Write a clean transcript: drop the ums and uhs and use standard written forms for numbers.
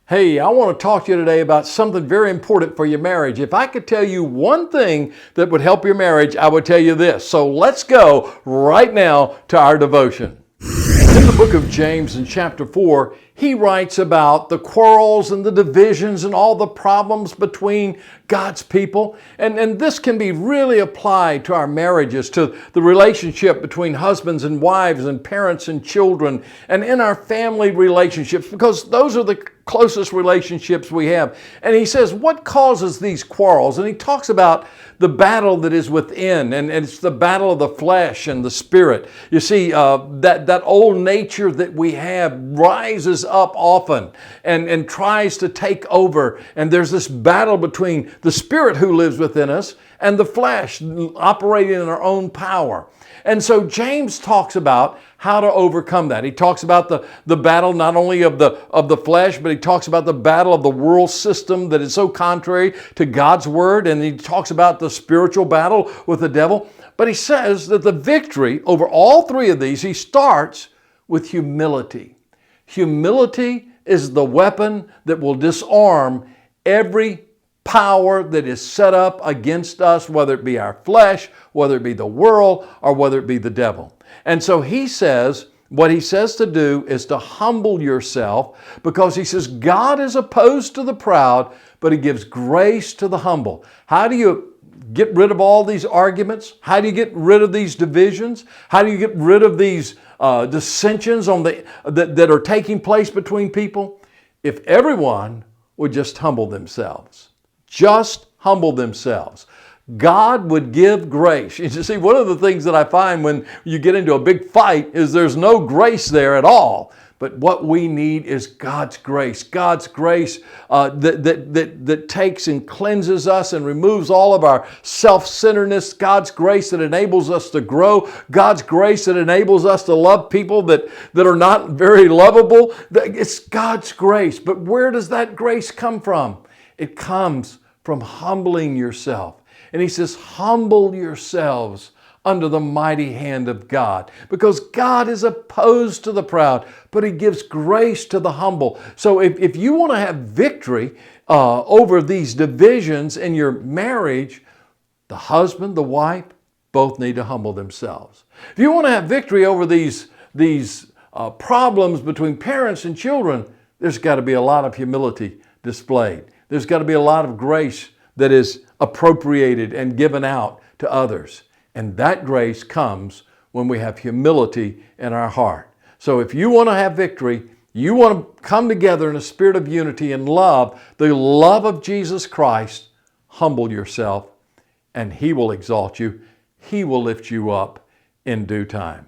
Hey, I want to talk to you today about something very important for your marriage. If I could tell you one thing that would help your marriage, I would tell you this. So let's go right now to our devotion. In the book of James in chapter 4, he writes about the quarrels and the divisions and all the problems between God's people. And this can be really applied to our marriages, to the relationship between husbands and wives and parents and children, and in our family relationships, because those are the closest relationships we have. And he says, what causes these quarrels? And he talks about the battle that is within, and it's the battle of the flesh and the spirit. You see, that old nature that we have rises up often and tries to take over. And there's this battle between the spirit who lives within us and the flesh operating in our own power. And so James talks about how to overcome that. He talks about the battle not only of the flesh, but he talks about the battle of the world system that is so contrary to God's word. And he talks about the spiritual battle with the devil. But he says that the victory over all three of these, he starts with humility. Humility is the weapon that will disarm every power that is set up against us, whether it be our flesh, whether it be the world, or whether it be the devil. And so he says, what he says to do is to humble yourself, because he says God is opposed to the proud, but he gives grace to the humble. How do you get rid of all these arguments? How do you get rid of these divisions? How do you get rid of these dissensions that are taking place between people? If everyone would just humble themselves. Just humble themselves. God would give grace. You see, one of the things that I find when you get into a big fight is there's no grace there at all. But what we need is God's grace. God's grace that takes and cleanses us and removes all of our self-centeredness. God's grace that enables us to grow. God's grace that enables us to love people that are not very lovable. It's God's grace. But where does that grace come from? It comes from humbling yourself. And he says, humble yourselves under the mighty hand of God, because God is opposed to the proud, but he gives grace to the humble. So if you want to have victory over these divisions in your marriage, the husband, the wife, both need to humble themselves. If you want to have victory over these problems between parents and children, there's got to be a lot of humility displayed. There's got to be a lot of grace that is appropriated and given out to others. And that grace comes when we have humility in our heart. So if you want to have victory, you want to come together in a spirit of unity and love, the love of Jesus Christ, humble yourself and he will exalt you. He will lift you up in due time.